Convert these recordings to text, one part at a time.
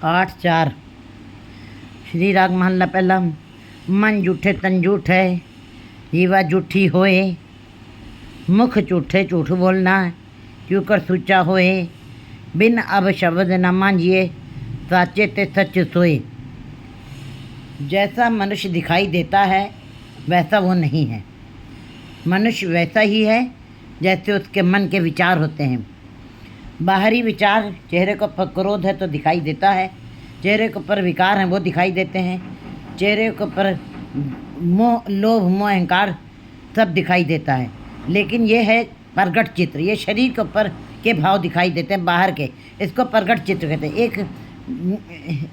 8-4 श्री राग महला पहला। मन झूठे तन झूठ है, जीवा झूठी होए, मुख झूठे झूठ बोलना, क्यों कर सूचा होए, बिन अब शब्द न मांझिए, साचे ते सच सोए। जैसा मनुष्य दिखाई देता है वैसा वो नहीं है। मनुष्य वैसा ही है जैसे उसके मन के विचार होते हैं। बाहरी विचार, चेहरे को पर क्रोध है तो दिखाई देता है, चेहरे के ऊपर विकार हैं वो दिखाई देते हैं, चेहरे के ऊपर मोह, लोभ, मोह, अहंकार सब दिखाई देता है। लेकिन ये है प्रगट चित्र, ये शरीर के ऊपर के भाव दिखाई देते हैं बाहर के, इसको प्रगट चित्र कहते हैं।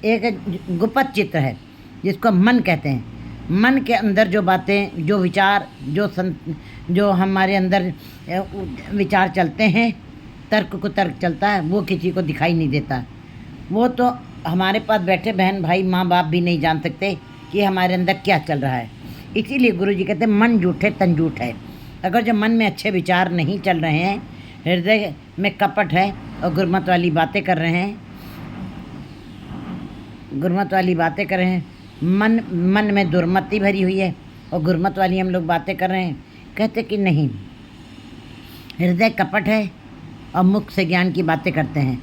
एक गुप्त चित्र है जिसको मन कहते हैं। मन के अंदर जो बातें, जो विचार, जो हमारे अंदर विचार चलते हैं, तर्क को तर्क चलता है, वो किसी को दिखाई नहीं देता। वो तो हमारे पास बैठे बहन भाई माँ बाप भी नहीं जान सकते कि हमारे अंदर क्या चल रहा है। इसीलिए गुरु जी कहते हैं मन झूठे तन झूठ है। अगर जो मन में अच्छे विचार नहीं चल रहे हैं, हृदय में कपट है और गुरमत वाली बातें कर रहे हैं, मन में दुर्मति भरी हुई है और गुरमत वाली हम लोग बातें कर रहे हैं, कहते कि नहीं, हृदय कपट है और मुख से ज्ञान की बातें करते हैं।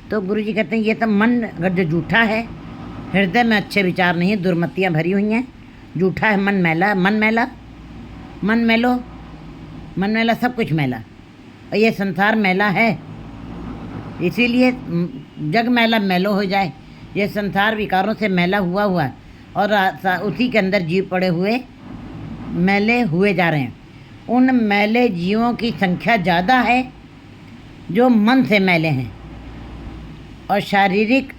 तो गुरु जी कहते हैं ये तो मन अगर जो झूठा है, हृदय में अच्छे विचार नहीं है, दुर्मतियाँ भरी हुई हैं, झूठा है, मन मैला, मन मैला, सब कुछ मैला, और ये संसार मैला है। इसीलिए जग मैला मैलो हो जाए, ये संसार विकारों से मैला हुआ है और उसी के अंदर जीव पड़े हुए मैले हुए जा रहे हैं। उन मैले जीवों की संख्या ज़्यादा है जो मन से मैले हैं, और शारीरिक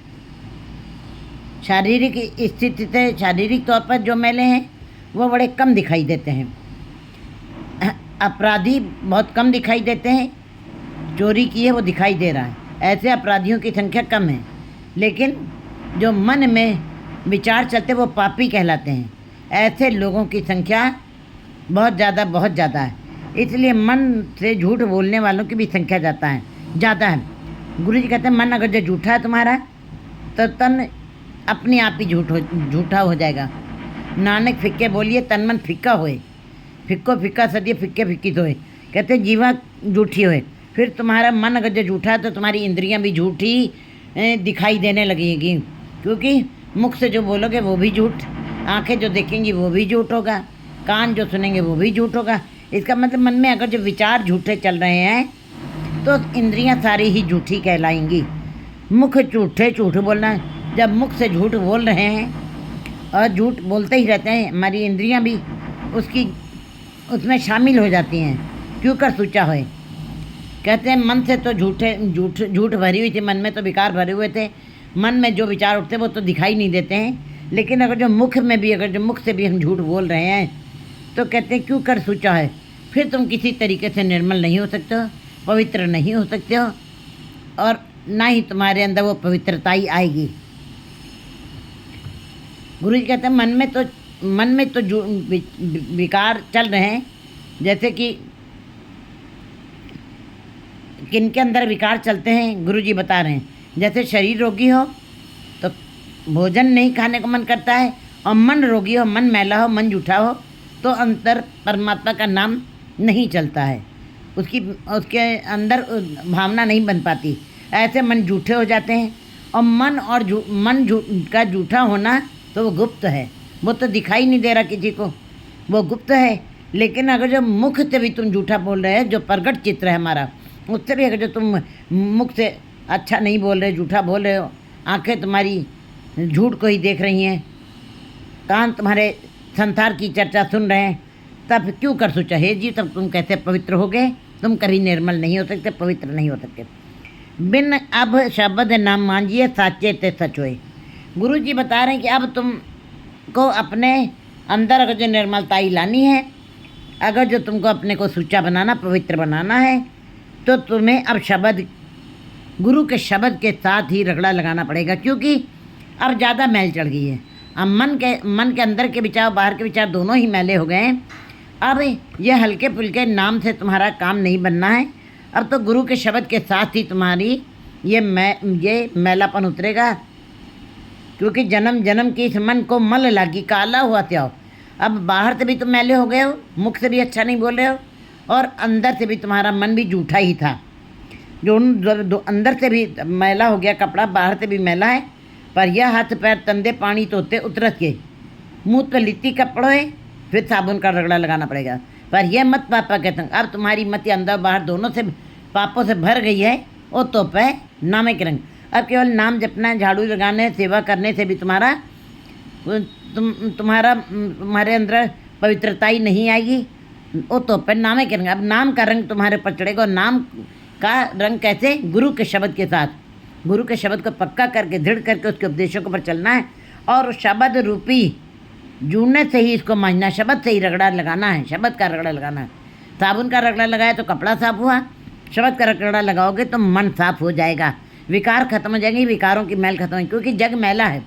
स्थिति से, शारीरिक तौर पर जो मैले हैं वो बड़े कम दिखाई देते हैं। अपराधी बहुत कम दिखाई देते हैं, चोरी की है वो दिखाई दे रहा है, ऐसे अपराधियों की संख्या कम है। लेकिन जो मन में विचार चलते वो पापी कहलाते हैं, ऐसे लोगों की संख्या बहुत ज़्यादा है। इसलिए मन से झूठ बोलने वालों की भी संख्या ज़्यादा है। गुरु जी कहते हैं मन अगर जो झूठा है तुम्हारा, तो तन अपने आप ही झूठा हो जाएगा। नानक फिक्के बोलिए तन मन फिक्का होए, फिक्को फिक्का सदिए फिक्के फिक्की सोए। कहते हैं जीवा झूठी होए। फिर तुम्हारा मन अगर जो झूठा है तो तुम्हारी इंद्रियां भी झूठी दिखाई देने लगेगी, क्योंकि मुख से जो बोलोगे वो भी झूठ, आंखें जो देखेंगी वो भी झूठ होगा, कान जो सुनेंगे वो भी झूठ होगा। इसका मतलब मन में अगर जो विचार झूठे चल रहे हैं तो इंद्रियां सारी ही झूठी कहलाएंगी। मुख झूठे झूठ बोलना, जब मुख से झूठ बोल रहे हैं और झूठ बोलते ही रहते हैं, हमारी इंद्रियां भी उसमें शामिल हो जाती हैं। क्यों कर सोचा होए। कहते हैं मन से तो झूठ भरी हुई थी, मन में तो विकार भरे हुए थे, मन में जो विचार उठते वो तो दिखाई नहीं देते हैं। लेकिन अगर जो मुख से भी हम झूठ बोल रहे हैं तो कहते हैं क्यों कर सोचा है। फिर तुम किसी तरीके से निर्मल नहीं हो सकते हो, पवित्र नहीं हो सकते हो, और ना ही तुम्हारे अंदर वो पवित्रता ही आएगी। गुरु जी कहते हैं मन में तो विकार चल रहे हैं, जैसे कि किनके अंदर विकार चलते हैं गुरु जी बता रहे हैं। जैसे शरीर रोगी हो तो भोजन नहीं खाने को मन करता है, और मन रोगी हो, मन मैला हो, मन झूठा हो तो अंतर परमात्मा का नाम नहीं चलता है, उसके अंदर भावना नहीं बन पाती। ऐसे मन झूठे हो जाते हैं। और मन का झूठा होना तो वो गुप्त है, वो तो दिखाई नहीं दे रहा किसी को, वो गुप्त है। लेकिन अगर जो मुख से भी तुम झूठा बोल रहे हो, जो प्रगट चित्र है हमारा, उससे भी अगर जो तुम मुख से अच्छा नहीं बोल रहे, झूठा बोल रहे हो, आंखें तुम्हारी झूठ को ही देख रही हैं, कान तुम्हारे संसार की चर्चा सुन रहे हैं, तब क्यों कर सोचा हे जी, तब तुम कैसे पवित्र हो गए। तुम कभी निर्मल नहीं हो सकते, पवित्र नहीं हो सकते। बिन अब शब्द नाम मांझिए, साचे ते सच होए। गुरु जी बता रहे हैं कि अब तुमको अपने अंदर अगर जो निर्मलताई लानी है, अगर जो तुमको अपने को सुच्चा बनाना, पवित्र बनाना है, तो तुम्हें अब गुरु के शब्द के साथ ही रगड़ा लगाना पड़ेगा, क्योंकि अब ज़्यादा मैल चढ़ गई है। अब मन के अंदर के विचार, बाहर के विचार दोनों ही मैले हो गए हैं। अब ये हल्के फुल्के नाम से तुम्हारा काम नहीं बनना है। अब तो गुरु के शब्द के साथ ही तुम्हारी ये मैलापन उतरेगा, क्योंकि जन्म जन्म की इस मन को मल लागी काला हुआ त्याओ। अब बाहर से भी तुम मैले हो गए हो, मुख से भी अच्छा नहीं बोल रहे हो, और अंदर से भी तुम्हारा मन भी जूठा ही था। जो अंदर से भी मैला हो गया कपड़ा, बाहर से भी मैला है। पर यह हाथ पैर तंदे पानी तोते उतरत के, मुँह पे लिट्टी कपड़ो है, फिर साबुन का रगड़ा लगाना पड़ेगा। पर यह मत पापा कहते हैं, अब तुम्हारी मत अंदर बाहर दोनों से पापों से भर गई है। वो तो पे नामे के रंग, अब केवल नाम जपना, झाड़ू लगाने, सेवा करने से भी तुम्हारे अंदर पवित्रता ही नहीं आएगी। वो तो पे नामे के रंग, अब नाम का रंग तुम्हारे ऊपर चढ़ेगा। और नाम का रंग कैसे? गुरु के शब्द के साथ। गुरु के शब्द को पक्का करके दृढ़ करके उसके उपदेशों के ऊपर चलना है, और उस शब्द रूपी जुड़ने से ही इसको मांझना, शब्द से ही रगड़ा लगाना है, शब्द का रगड़ा लगाना है। साबुन का रगड़ा लगाया तो कपड़ा साफ हुआ, शब्द का रगड़ा लगाओगे तो मन साफ हो जाएगा, विकार खत्म हो जाएंगे, विकारों की मैल खत्म हो, क्योंकि जग मैला है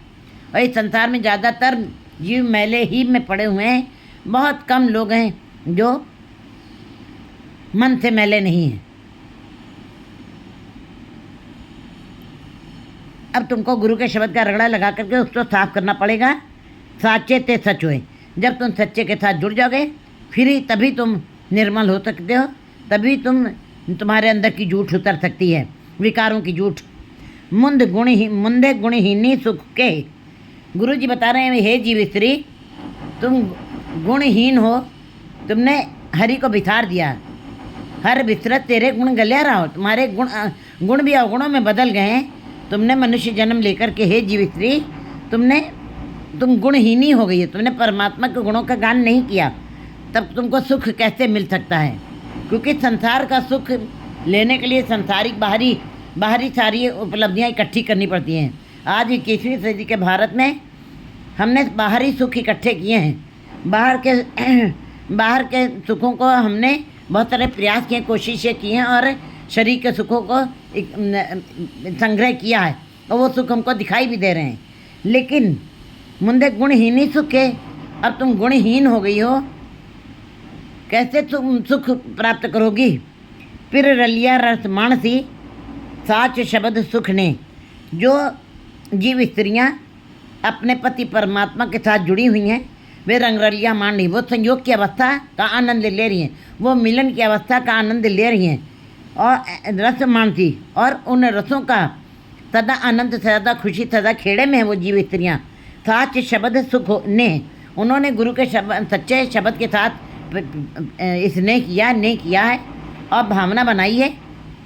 और इस संसार में ज़्यादातर जीव मैले ही में पड़े हुए हैं। बहुत कम लोग हैं जो मन से मैले नहीं हैं। अब तुमको गुरु के शब्द का रगड़ा लगा करके उसको साफ करना पड़ेगा। साचे ते सच हुए, जब तुम सच्चे के साथ जुड़ जाओगे फिर ही तभी तुम निर्मल हो सकते हो, तभी तुम्हारे अंदर की झूठ उतर सकती है, विकारों की झूठ। मुंदे गुणहीनी सुख के, गुरु जी बता रहे हैं, हे जीव स्त्री तुम गुणहीन हो, तुमने हरि को बिसार दिया, हर बिसरत तेरे गुण गलिया रहा हो, तुम्हारे गुण भी अवगुणों में बदल गए हैं। तुमने मनुष्य जन्म लेकर के, हे जीव स्त्री तुम गुणहीनी हो गई है, तुमने परमात्मा के गुणों का गान नहीं किया, तब तुमको सुख कैसे मिल सकता है? क्योंकि संसार का सुख लेने के लिए संसारिक बाहरी सारी उपलब्धियां इकट्ठी करनी पड़ती हैं। आज 21वीं सदी के भारत में हमने बाहरी सुख इकट्ठे किए हैं, बाहर के सुखों को हमने बहुत सारे प्रयास किए, कोशिशें की हैं, और शरीर के सुखों को संग्रह किया है, और वो सुख हमको दिखाई भी दे रहे हैं। लेकिन मुंदे गुणहीनी सुख है, अब तुम गुणहीन हो गई हो, कैसे तुम सुख प्राप्त करोगी? फिर रलिया रस मानसी साच शब्द सुख ने, जो जीव स्त्रियाँ अपने पति परमात्मा के साथ जुड़ी हुई हैं, वे रंगरलिया मान रही, वो संयोग की अवस्था का आनंद ले रही हैं, वो मिलन की अवस्था का आनंद ले रही हैं, और रस मानसी, और उन रसों का सदा आनंद, सदा खुशी, सदा खेड़े में है वो जीव स्त्रियाँ। साच शब्द सुख ने, उन्होंने गुरु के सच्चे शब्द के साथ स्नेह किया है, और भावना बनाई है,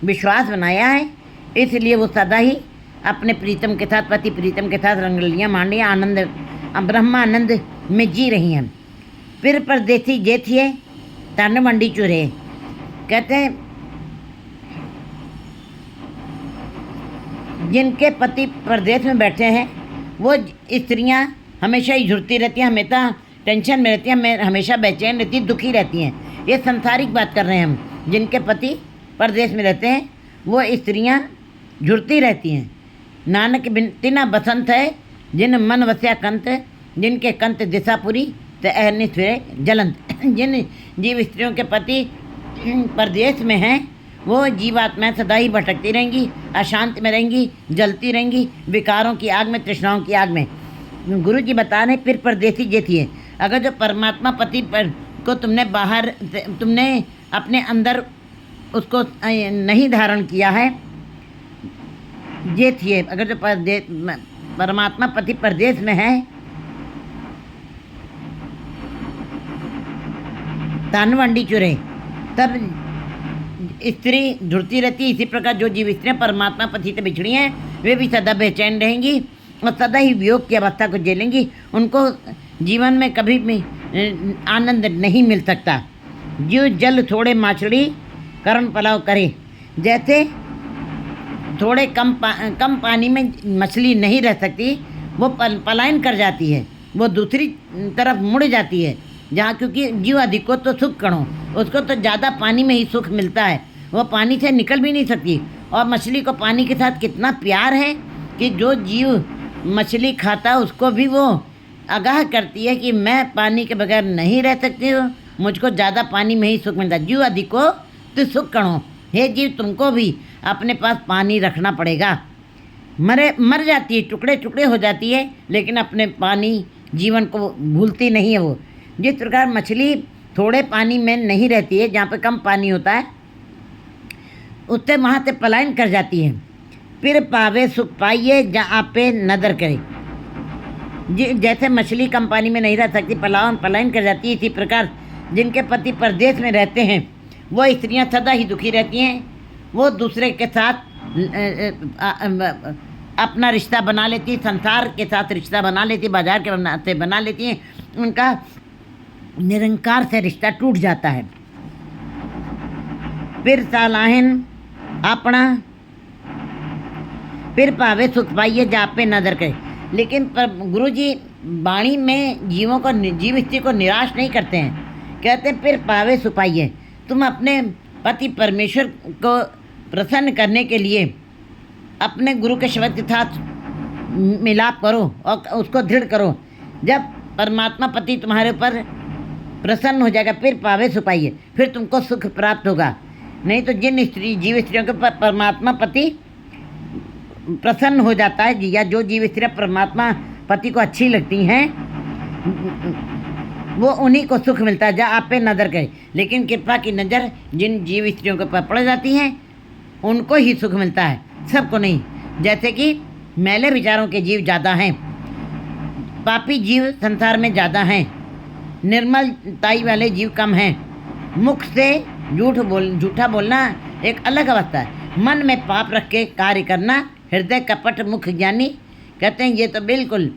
विश्वास बनाया है, इसलिए वो सदा ही अपने प्रीतम के साथ, पति प्रीतम के साथ रंगलियाँ मान रही, आनंद ब्रह्मानंद में जी रही हैं। फिर परदेसी जे थिए तन मंडी चुरे, कहते हैं जिनके पति प्रदेश में बैठे हैं वो स्त्रियां हमेशा ही झुरती रहती हैं, हमेशा टेंशन में रहती हैं, हमेशा बेचैन रहती हैं, दुखी रहती हैं। ये संसारिक बात कर रहे हैं हम। जिनके पति प्रदेश में रहते हैं वो स्त्रियां झुरती रहती हैं। नानक बिन तिना बसंत है जिन मन वस्या कंत, जिनके कंत दिशापुरी ते अहनि फिरे जलंत। जिन जीव स्त्रियों के पति प्रदेश में हैं वो जीवात्माएं सदा ही भटकती रहेंगी, अशांत में रहेंगी, जलती रहेंगी, विकारों की आग में, तृष्णाओं की आग में। गुरु जी बता रहे फिर परदेसी जे थिए, अगर जो परमात्मा पति पर को तुमने अपने अंदर उसको नहीं धारण किया है, जे थिए, अगर जो परमात्मा पति परदेश में है, तानवंडी चुरे, तब स्त्री ढुरती रहती है। इसी प्रकार जो जीव स्त्रियाँ परमात्मा पति से बिछड़ी हैं वे भी सदा बेचैन रहेंगी और सदा ही वियोग की अवस्था को झेलेंगी। उनको जीवन में कभी भी आनंद नहीं मिल सकता। जो जल थोड़े माछड़ी करण पलाव करे, जैसे थोड़े कम पानी में मछली नहीं रह सकती, वो पलायन कर जाती है, वो दूसरी तरफ मुड़ जाती है जहाँ, क्योंकि जीव अधिक को तो सुख कणो, उसको तो ज़्यादा पानी में ही सुख मिलता है, वो पानी से निकल भी नहीं सकती। और मछली को पानी के साथ कितना प्यार है कि जो जीव मछली खाता है उसको भी वो आगाह करती है कि मैं पानी के बगैर नहीं रह सकती हूँ, मुझको ज़्यादा पानी में ही सुख मिलता है। जीव अधिक को तो सुख कणो, हे जीव तुमको भी अपने पास पानी रखना पड़ेगा। मर जाती है, टुकड़े टुकड़े हो जाती है, लेकिन अपने पानी जीवन को भूलती नहीं है वो। जिस प्रकार मछली थोड़े पानी में नहीं रहती है, जहाँ पे कम पानी होता है, उससे वहाँ से पलायन कर जाती है। फिर पावे सुख पाइए जहाँ पे नदर करे। जैसे मछली कम पानी में नहीं रह सकती, पलायन कर जाती है, इसी प्रकार जिनके पति परदेश में रहते हैं वो स्त्रियां सदा ही दुखी रहती हैं। वो दूसरे के साथ अपना रिश्ता बना लेती, संसार के साथ रिश्ता बना लेती, बाजार के से बना लेती हैं। उनका निरंकार से रिश्ता टूट जाता है। फिर सालाहन अपना फिर पावे सुख पाइए जहाँ पे नजर करे। लेकिन पर गुरु जी वाणी में जीव स्त्री को निराश नहीं करते हैं। कहते हैं फिर पावे सुख पाइए। तुम अपने पति परमेश्वर को प्रसन्न करने के लिए अपने गुरु के शब्द के साथ मिलाप करो और उसको दृढ़ करो। जब परमात्मा पति तुम्हारे ऊपर प्रसन्न हो जाएगा, फिर पावे सुख पाइए, फिर तुमको सुख प्राप्त होगा। नहीं तो जिन जीव स्त्रियों के परमात्मा पति प्रसन्न हो जाता है, या जो जीव स्त्रियाँ परमात्मा पति को अच्छी लगती हैं, वो उन्हीं को सुख मिलता है जहाँ आप पे नज़र करे। लेकिन कृपा की नज़र जिन जीव स्त्रियों के ऊपर पड़ जाती हैं, उनको ही सुख मिलता है, सबको नहीं। जैसे कि मैले विचारों के जीव ज़्यादा हैं, पापी जीव संसार में ज़्यादा हैं, निर्मलताई वाले जीव कम हैं। मुख से झूठा बोलना एक अलग अवस्था है। मन में पाप रख के कार्य करना, हृदय कपट मुख ज्ञानी। कहते हैं ये तो बिल्कुल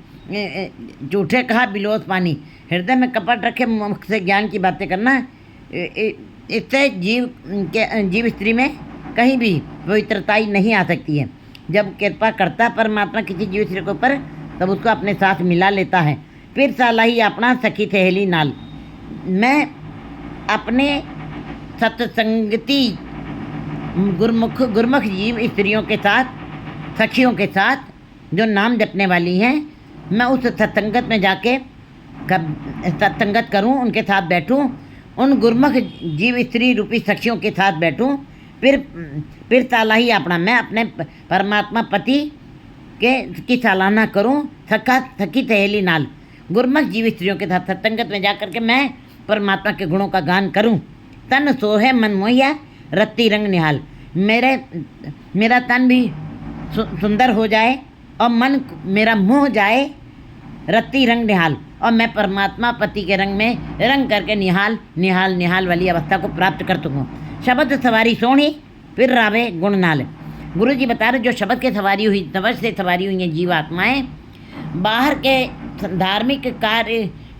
झूठे कहा बिलोस पानी। हृदय में कपट रखे मुख से ज्ञान की बातें करना, इससे जीव स्त्री में कहीं भी पवित्रताई नहीं आ सकती है। जब कृपा करता परमात्मा किसी जीव स्त्री के ऊपर, तब उसको अपने साथ मिला लेता है। फिर साला ही अपना सखी सहेली नाल। मैं अपने सत्संगति गुरमुख जीव स्त्रियों के साथ, सखियों के साथ जो नाम जपने वाली हैं, मैं उस सत्संगत में जाके सत्संगत करूं, उनके साथ बैठूं, उन गुरमुख जीव स्त्री रूपी सखियों के साथ बैठूं। फिर साला ही अपना, मैं अपने परमात्मा पति की सराहना करूं सखी सहेली नाल। गुरमुख जीव स्त्रियों के साथ सत्संगत में जाकर के मैं परमात्मा के गुणों का गान करूं। तन सोहे मन मोहिया रत्ती रंग निहाल। मेरा तन भी सुंदर हो जाए और मन मेरा मोह जाए, रत्ती रंग निहाल, और मैं परमात्मा पति के रंग में रंग करके निहाल वाली अवस्था को प्राप्त कर सकूँ। शब्द सवारी सोनी फिर रावे गुण नाल। गुरु जी बता रहे जो शब्द के सवारी हुई, तवज से सवारी हुई हैं जीवात्माएँ, बाहर के धार्मिक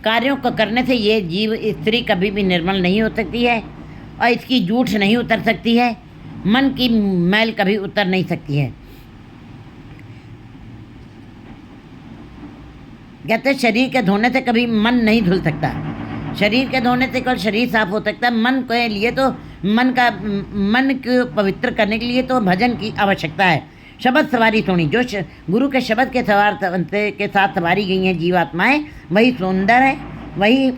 कार्यों को करने से ये जीव स्त्री कभी भी निर्मल नहीं हो सकती है, और इसकी जूठ नहीं उतर सकती है, मन की मैल कभी उतर नहीं सकती है। कहते शरीर के धोने से कभी मन नहीं धुल सकता। शरीर के धोने से केवल शरीर साफ हो सकता है। मन के लिए तो मन को पवित्र करने के लिए तो भजन की आवश्यकता है। शब्द सवारी सोनी, जो गुरु के शब्द के साथ सवारी गई हैं जीवात्माएँ, वही सुंदर है, वही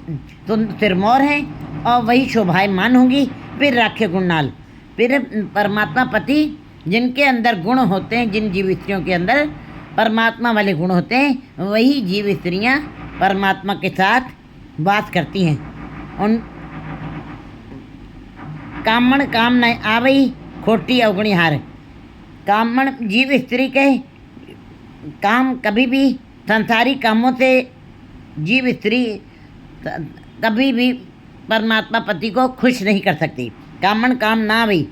सिरमौर हैं और वही शोभायमान होंगी। फिर राखे गुणनाल। फिर परमात्मा पति जिनके अंदर गुण होते हैं, जिन जीव स्त्रियों के अंदर परमात्मा वाले गुण होते हैं, वही जीव स्त्रियाँ परमात्मा के साथ वास करती हैं। उन कामण काम न आवई खोटी अवगुणी हार। कामण जीव स्त्री के काम कभी भी संसारी कामों से जीव स्त्री कभी भी परमात्मा पति को खुश नहीं कर सकती। कामण काम ना आवई,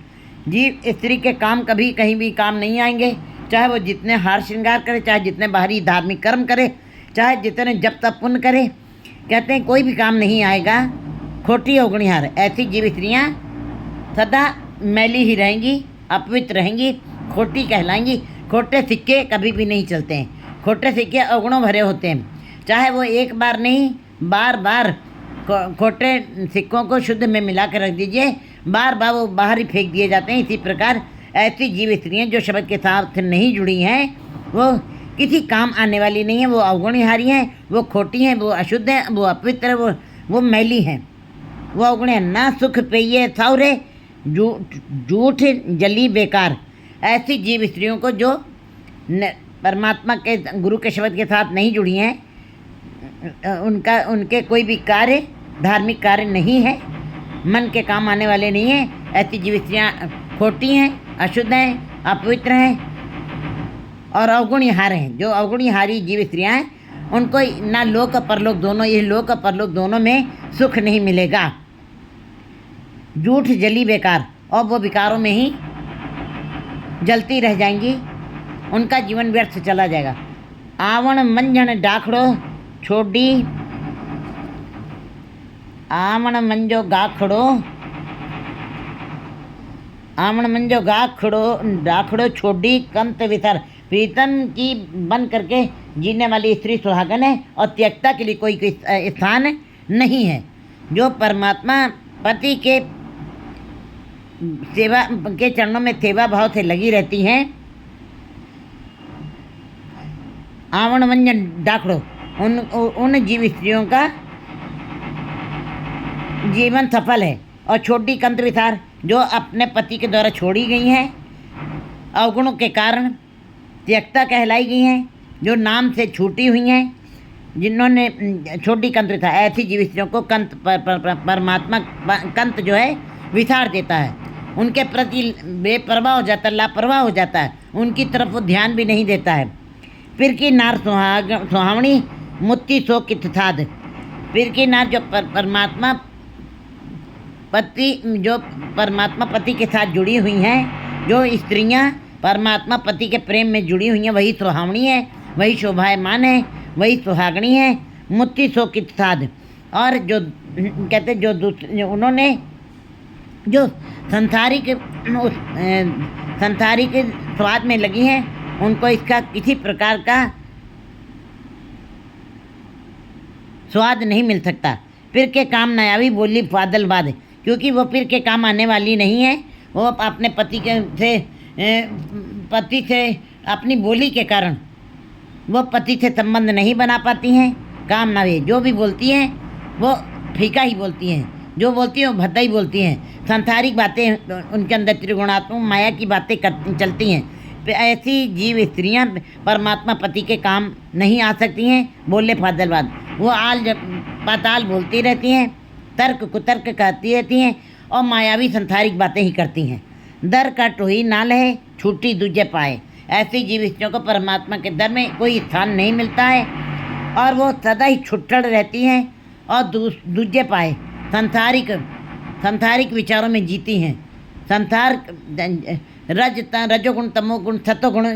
जीव स्त्री के काम कभी कहीं भी काम नहीं आएंगे, चाहे वो जितने हार श्रृंगार करे, चाहे जितने बाहरी धार्मिक कर्म करे, चाहे जितने जप तप पुण्य करे। कहते हैं कोई भी काम नहीं आएगा। खोटी अवगुणी हार। ऐसी जीव स्त्रियाँ सदा मैली ही रहेंगी, अपवित्र रहेंगी, खोटी कहलाएंगी। खोटे सिक्के कभी भी नहीं चलते हैं। खोटे सिक्के अवगुणों भरे होते हैं। चाहे वो एक बार नहीं, बार बार खोटे सिक्कों को शुद्ध में मिला कर रख दीजिए, बार बार वो बाहर ही फेंक दिए जाते हैं। इसी प्रकार ऐसी जीव स्त्रियाँ जो शब्द के साथ नहीं जुड़ी हैं, वो किसी काम आने वाली नहीं है। वो अवगुणहारी हैं, वो खोटी हैं, वो अशुद्ध हैं, वो अपवित्र हैं, वो मैली हैं, वो अवगुण हैं। ना सुख पेये साउरे झूठ जली बेकार। ऐसी जीव स्त्रियों को जो परमात्मा के गुरु के शब्द के साथ नहीं जुड़ी हैं, उनके कोई भी कार्य धार्मिक कार्य नहीं है, मन के काम आने वाले नहीं हैं, ऐसी जीव स्त्रियाँ खोटी हैं, अशुद्ध हैं, अपवित्र हैं और अवगुणहार हैं। जो अवगुणहारी जीव स्त्रियाँ हैं उनको ना लोक और परलोक दोनों, ये लोक और परलोक दोनों में सुख नहीं मिलेगा। झूठ जली बेकार, और वो विकारों में ही जलती रह जाएंगी, उनका जीवन व्यर्थ चला जाएगा। आवण मंझण डाखड़ो छोड़ी, आवण मंजो गाखड़ो, आवण मंजो गाखड़ो डाखड़ो छोड़ी कंत विसर। प्रीतम की बन करके जीने वाली स्त्री सुहागन है और त्यक्ता के लिए कोई स्थान नहीं है। जो परमात्मा पति के सेवा के चरणों में सेवा भाव से लगी रहती हैं, आवण मंजन डाकड़ो, उन जीव स्त्रियों का जीवन सफल है। और छोटी कंत विसार, जो अपने पति के द्वारा छोड़ी गई हैं, अवगुणों के कारण त्यक्ता कहलाई गई हैं, जो नाम से छूटी हुई हैं, जिन्होंने छोटी कंत विसार, ऐसी जीव स्त्रियों को कंत परमात्मा कंत जो है विसार देता है, उनके प्रति बेपरवाह हो जाता है, लापरवाह हो जाता है, उनकी तरफ वो ध्यान भी नहीं देता है। फिर की नार सुहावणी मुत्ती सो कित साध। फिर की नार जो परमात्मा पति के साथ जुड़ी हुई हैं, जो स्त्रियां परमात्मा पति के प्रेम में जुड़ी हुई हैं, वही सुहावणी है, वही शोभायमान है, वही सुहागणी है। मुत्ती सो कित साध। और जो कहते जो उन्होंने जो संसारिक स्वाद में लगी हैं, उनको इसका किसी प्रकार का स्वाद नहीं मिल सकता। फिर के काम नयावी बोली फादल बाद, क्योंकि वो फिर के काम आने वाली नहीं है। वो अपने पति से अपनी बोली के कारण वो पति से संबंध नहीं बना पाती हैं। काम ना वे जो भी बोलती हैं वो फीका ही बोलती हैं, जो बोलती हैं वो भद्दा ही बोलती हैं। सांसारिक बातें उनके अंदर त्रिगुणात्मक माया की बातें चलती हैं। ऐसी जीव स्त्रियां परमात्मा पति के काम नहीं आ सकती हैं। बोले फादलवाद, वो आल पाताल बोलती रहती हैं, तर्क कुतर्क करती रहती हैं और मायावी संसारिक बातें ही करती हैं। दर का टोही ना लहे छूटी दूजे पाए। ऐसी जीव स्त्रियों को परमात्मा के दर में कोई स्थान नहीं मिलता है और वो सदा ही छुट्टड़ रहती हैं और दूजे पाए संसारिक विचारों में जीती हैं। संसार रजोगुण तमोगुण सत्वगुण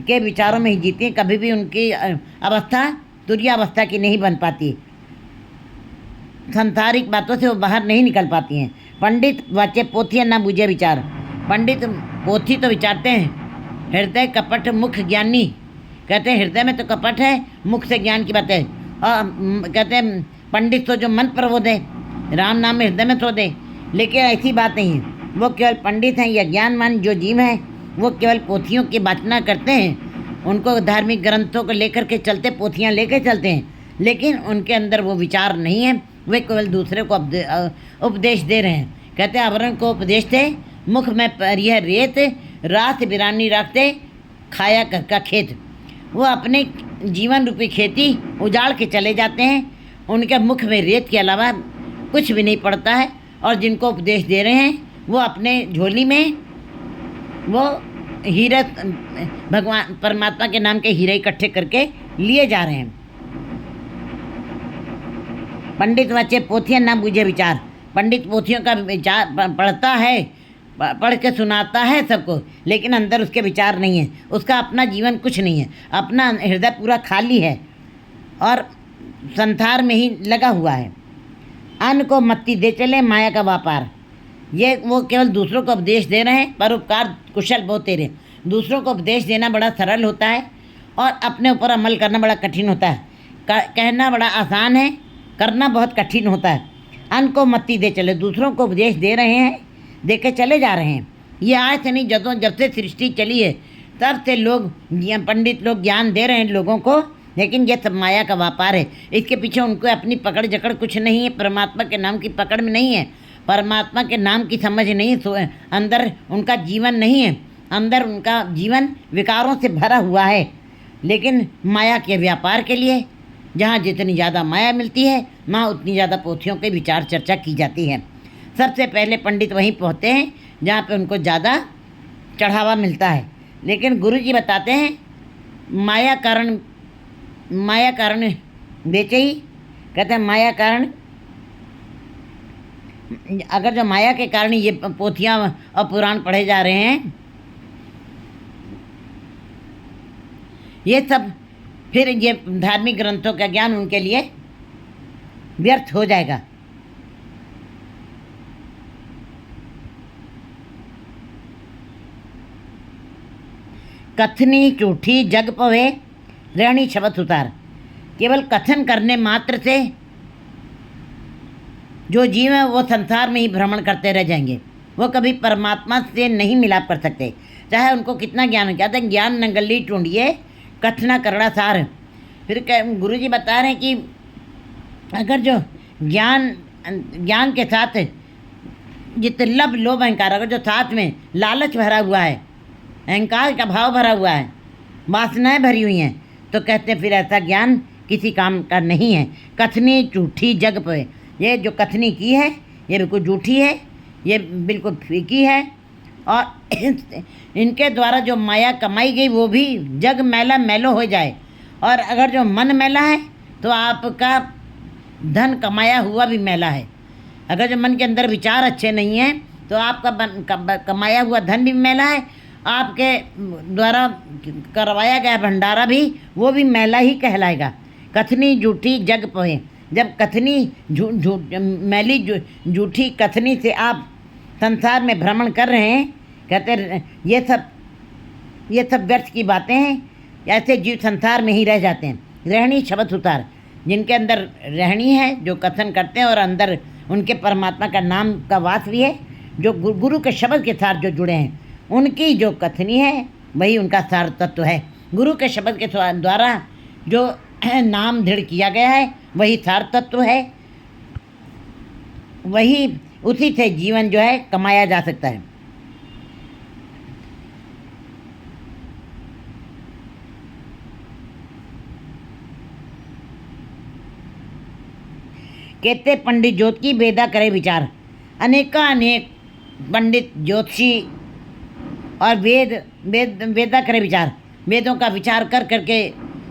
के विचारों में ही जीती हैं। कभी भी उनकी अवस्था तुर्यावस्था की नहीं बन पाती, सांसारिक बातों से वो बाहर नहीं निकल पाती हैं। पंडित वाचे पोथियाँ ना बूझे विचार। पंडित पोथी तो विचारते हैं, हृदय कपट मुख ज्ञानी। कहते हैं हृदय में तो कपट है, मुख से ज्ञान की बात है। और कहते हैं पंडित तो जो मन पर वो दे, राम नाम में हृदय में तो दे। लेकिन ऐसी बात नहीं है, वो केवल पंडित हैं या ज्ञानवान जो जीव हैं, वो केवल पोथियों की वाचना करते हैं। उनको धार्मिक ग्रंथों को लेकर के चलते, पोथियाँ लेकर चलते हैं, लेकिन उनके अंदर वो विचार नहीं है। वे केवल दूसरे को उपदेश दे रहे हैं। कहते हैं आवरण को उपदेश थे, मुख में परिह रेत, रात बिरानी रखते खाया घर का खेत। वो अपने जीवन रूपी खेती उजाड़ के चले जाते हैं, उनके मुख में रेत के अलावा कुछ भी नहीं पड़ता है। और जिनको उपदेश दे रहे हैं वो अपने झोली में वो हीरा, भगवान परमात्मा के नाम के हीरे इकट्ठे करके लिए जा रहे हैं। पंडित वाचे पोथियाँ ना बूझे विचार। पंडित पोथियों का विचार पढ़ता है, पढ़ के सुनाता है सबको, लेकिन अंदर उसके विचार नहीं है, उसका अपना जीवन कुछ नहीं है, अपना हृदय पूरा खाली है और संसार में ही लगा हुआ है। अन्न को मत्ती दे चले माया का व्यापार। ये वो केवल दूसरों को उपदेश दे रहे हैं, परोपकार कुशल बहुत तेरे। दूसरों को उपदेश देना बड़ा सरल होता है और अपने ऊपर अमल करना बड़ा कठिन होता है। कहना बड़ा आसान है, करना बहुत कठिन होता है। अन्न को मत्ती दे चले, दूसरों को उपदेश दे रहे हैं, दे के चले जा रहे हैं। ये आज से नहीं, जब से सृष्टि चली है तब से लोग, पंडित लोग ज्ञान दे रहे हैं लोगों को, लेकिन ये सब माया का व्यापार है। इसके पीछे उनको अपनी पकड़ जकड़ कुछ नहीं है, परमात्मा के नाम की पकड़ में नहीं है, परमात्मा के नाम की समझ नहीं, अंदर उनका जीवन नहीं है, अंदर उनका जीवन विकारों से भरा हुआ है। लेकिन माया के व्यापार के लिए जहाँ जितनी ज़्यादा माया मिलती है वहाँ उतनी ज़्यादा पोथियों की विचार चर्चा की जाती है। सबसे पहले पंडित वहीं पहुँचते हैं जहाँ पे उनको ज़्यादा चढ़ावा मिलता है। लेकिन गुरु जी बताते हैं माया कारण बेचे ही, कहते हैं माया कारण, अगर जो माया के कारण ये पोथियाँ और पुराण पढ़े जा रहे हैं, ये सब फिर ये धार्मिक ग्रंथों का ज्ञान उनके लिए व्यर्थ हो जाएगा। कथनी झूठी जग पवे रहनी शब्द उतार। केवल कथन करने मात्र से जो जीव है वो संसार में ही भ्रमण करते रह जाएंगे, वो कभी परमात्मा से नहीं मिलाप कर सकते, चाहे उनको कितना ज्ञान हो। कहते हैं ज्ञान नंगली टूंढिए कथना करड़ा सार। फिर गुरु जी बता रहे हैं कि अगर जो ज्ञान के साथ जितने लब लोभ अहंकार, अगर जो साथ में लालच भरा हुआ है, अहंकार का भाव भरा हुआ है, वासनाएं भरी हुई हैं, तो कहते हैं फिर ऐसा ज्ञान किसी काम का नहीं है। कथनी झूठी जग पे, ये जो कथनी की है ये बिल्कुल झूठी है, ये बिल्कुल फीकी है, और इनके द्वारा जो माया कमाई गई वो भी जग मैला मैलो हो जाए। और अगर जो मन मैला है तो आपका धन कमाया हुआ भी मैला है। अगर जो मन के अंदर विचार अच्छे नहीं हैं तो आपका कमाया हुआ धन भी मैला है, आपके द्वारा करवाया गया भंडारा भी वो भी मैला ही कहलाएगा। कथनी झूठी जग पोहे, जब कथनी मैली झूठी कथनी से आप संसार में भ्रमण कर रहे हैं, कहते ये सब व्यर्थ की बातें हैं। ऐसे जीव संसार में ही रह जाते हैं। रहनी शब्द उतार, जिनके अंदर रहनी है, जो कथन करते हैं और अंदर उनके परमात्मा का नाम का वास भी है, जो गुरु के शब्द के साथ जो जुड़े हैं, उनकी जो कथनी है वही उनका सार तत्व है। गुरु के शब्द के द्वारा जो नाम दृढ़ किया गया है वही सार तत्व है, वही उसी से जीवन जो है कमाया जा सकता है। कहते पंडित ज्योत की वेदा करे विचार। अनेक पंडित ज्योतिषी और वेदा करे विचार, वेदों का विचार कर करके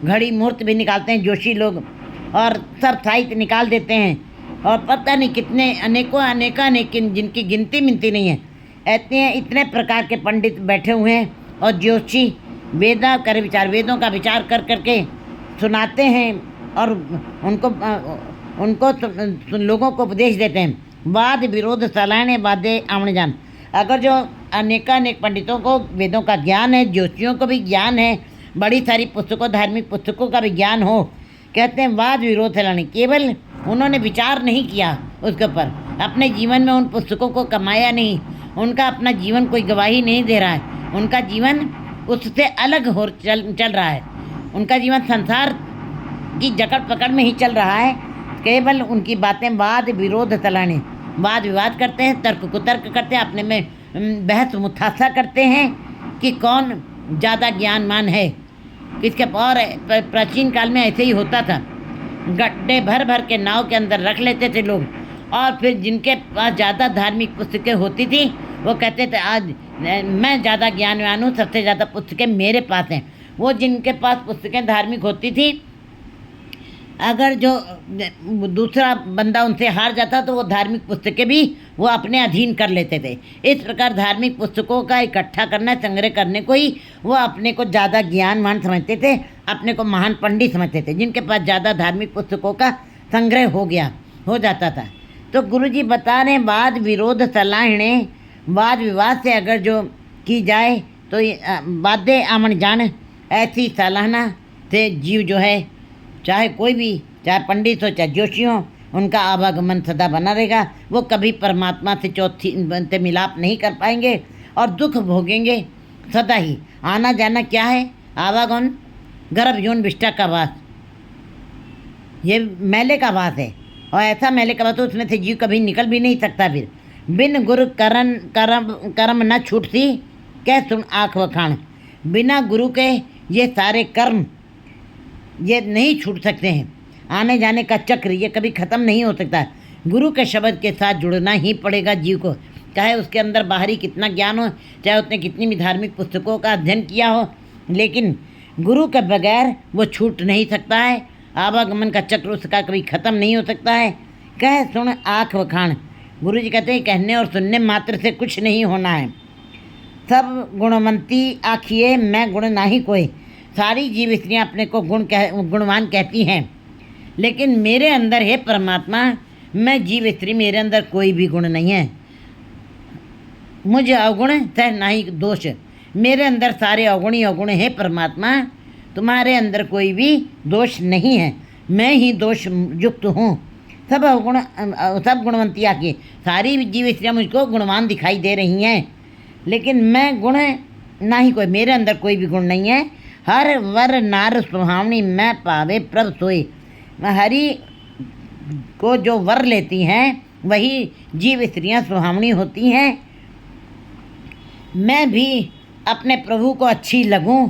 घड़ी मुहूर्त भी निकालते हैं जोशी लोग, और सब साहित्य निकाल देते हैं, और पता नहीं कितने अनेक जिनकी गिनती मिनती नहीं है। इतने प्रकार के पंडित बैठे हुए हैं और ज्योतिषी वेदा करे विचार, वेदों का विचार कर करके सुनाते हैं और उनको लोगों को उपदेश देते हैं। वाद विरोध सलाहने वादे आमने जान। अगर जो अनेक पंडितों को वेदों का ज्ञान है, ज्योतिषियों को भी ज्ञान है, बड़ी सारी पुस्तकों धार्मिक पुस्तकों का भी ज्ञान हो, कहते हैं वाद विरोध सलाहने, केवल उन्होंने विचार नहीं किया उसके ऊपर, अपने जीवन में उन पुस्तकों को कमाया नहीं, उनका अपना जीवन कोई गवाही नहीं दे रहा है, उनका जीवन उससे अलग चल रहा है, उनका जीवन संसार की जकड़ पकड़ में ही चल रहा है। केवल उनकी बातें वाद विरोध सलाहने, वाद विवाद करते हैं, तर्क कुतर्क करते हैं, अपने में बहस मुठासा करते हैं कि कौन ज़्यादा ज्ञानमान है किसके। और प्राचीन काल में ऐसे ही होता था, गड्ढे भर भर के नाव के अंदर रख लेते थे लोग, और फिर जिनके पास ज़्यादा धार्मिक पुस्तकें होती थी वो कहते थे आज मैं ज़्यादा ज्ञानवान हूँ, सबसे ज़्यादा पुस्तकें मेरे पास हैं। वो जिनके पास पुस्तकें धार्मिक होती थी, अगर जो दूसरा बंदा उनसे हार जाता तो वो धार्मिक पुस्तकें भी वो अपने अधीन कर लेते थे। इस प्रकार धार्मिक पुस्तकों का इकट्ठा करना, संग्रह करने को ही वो अपने को ज़्यादा ज्ञानवान समझते थे, अपने को महान पंडित समझते थे, जिनके पास ज़्यादा धार्मिक पुस्तकों का संग्रह हो जाता था। तो गुरुजी बता रहे वाद विरोध सलाहने, वाद विवाद से अगर जो की जाए तो वादे आमन जान, ऐसी सलाहना से जीव जो है, चाहे कोई भी, चाहे पंडित हो चाहे जोशी हो, उनका आवागमन सदा बना रहेगा। वो कभी परमात्मा से चौथी मिलाप नहीं कर पाएंगे और दुख भोगेंगे सदा ही। आना जाना क्या है? आवागमन गर्भ यौन विष्ठा का वास, ये मेले का वास है, और ऐसा मेले का वास तो उसमें से जीव कभी निकल भी नहीं सकता। फिर बिन गुरु कर्म न छूटती, कह सुन आँख वखाण। बिना गुरु के ये सारे कर्म ये नहीं छूट सकते हैं। आने जाने का चक्र ये कभी ख़त्म नहीं हो सकता। गुरु के शब्द के साथ जुड़ना ही पड़ेगा जीव को, चाहे उसके अंदर बाहरी कितना ज्ञान हो, चाहे उसने कितनी भी धार्मिक पुस्तकों का अध्ययन किया हो, लेकिन गुरु के बगैर वो छूट नहीं सकता है। आवागमन का चक्र उसका कभी ख़त्म नहीं हो सकता है। कह सुन आँख वखाण, गुरु जी कहते हैं कहने और सुनने मात्र से कुछ नहीं होना है। सब गुणवंती आखिए मैं गुण नाही कोई। सारी जीव स्त्रियाँ अपने को गुणवान कहती हैं, लेकिन मेरे अंदर है परमात्मा, मैं जीव स्त्री, मेरे अंदर कोई भी गुण नहीं है। मुझे अवगुण तह नहीं दोष, मेरे अंदर सारे अवगुण ही अवगुण है परमात्मा, तुम्हारे अंदर कोई भी दोष नहीं है, मैं ही दोष युक्त हूँ। सब अवगुण सब गुणवंती आके सारी जीव स्त्रियाँ मुझको गुणवान दिखाई दे रही हैं, लेकिन मैं गुण ना ही कोई, मेरे अंदर कोई भी गुण नहीं है। हर वर नार सुहावनी मैं पावे प्रभ सोई। हरि को जो वर लेती हैं वही जीव स्त्रियाँ सुहावनी होती हैं। मैं भी अपने प्रभु को अच्छी लगूं,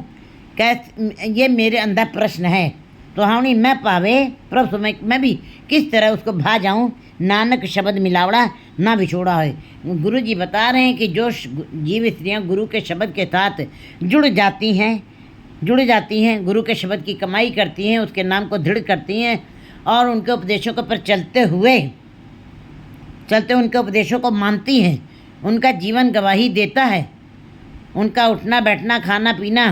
ये मेरे अंदर प्रश्न है। सुहावनी मैं पावे प्रभु, मैं भी किस तरह उसको भा जाऊं। नानक शब्द मिलावड़ा ना बिछोड़ा है। गुरु जी बता रहे हैं कि जो जीव स्त्रियाँ गुरु के शब्द के साथ जुड़ जाती हैं, गुरु के शब्द की कमाई करती हैं, उसके नाम को दृढ़ करती हैं और उनके उपदेशों के पर चलते उनके उपदेशों को मानती हैं, उनका जीवन गवाही देता है, उनका उठना बैठना खाना पीना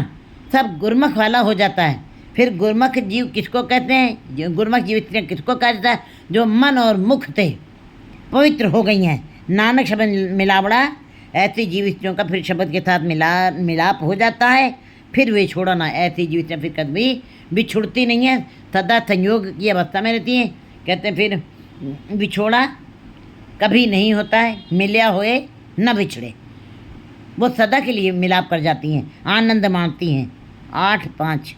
सब गुरमुख वाला हो जाता है। फिर गुरमुख जीव किसको कहते हैं? जो गुरमुख जीव स्त्रियाँ किसको कहा जाता है? जो मन और मुख से पवित्र हो गई हैं। नानक शब्द मिलावड़ा, ऐसी जीव स्त्रियों का फिर शब्द के साथ मिलाप हो जाता है, फिर वे छोड़ा ना। ऐसी जीव स्त्रियाँ फिर कभी बिछुड़ती नहीं है, सदा संयोग की अवस्था में रहती हैं। कहते हैं फिर बिछोड़ा कभी नहीं होता है, मिल्या होए न बिछड़े, वो सदा के लिए मिलाप कर जाती हैं, आनंद मानती हैं। 8-5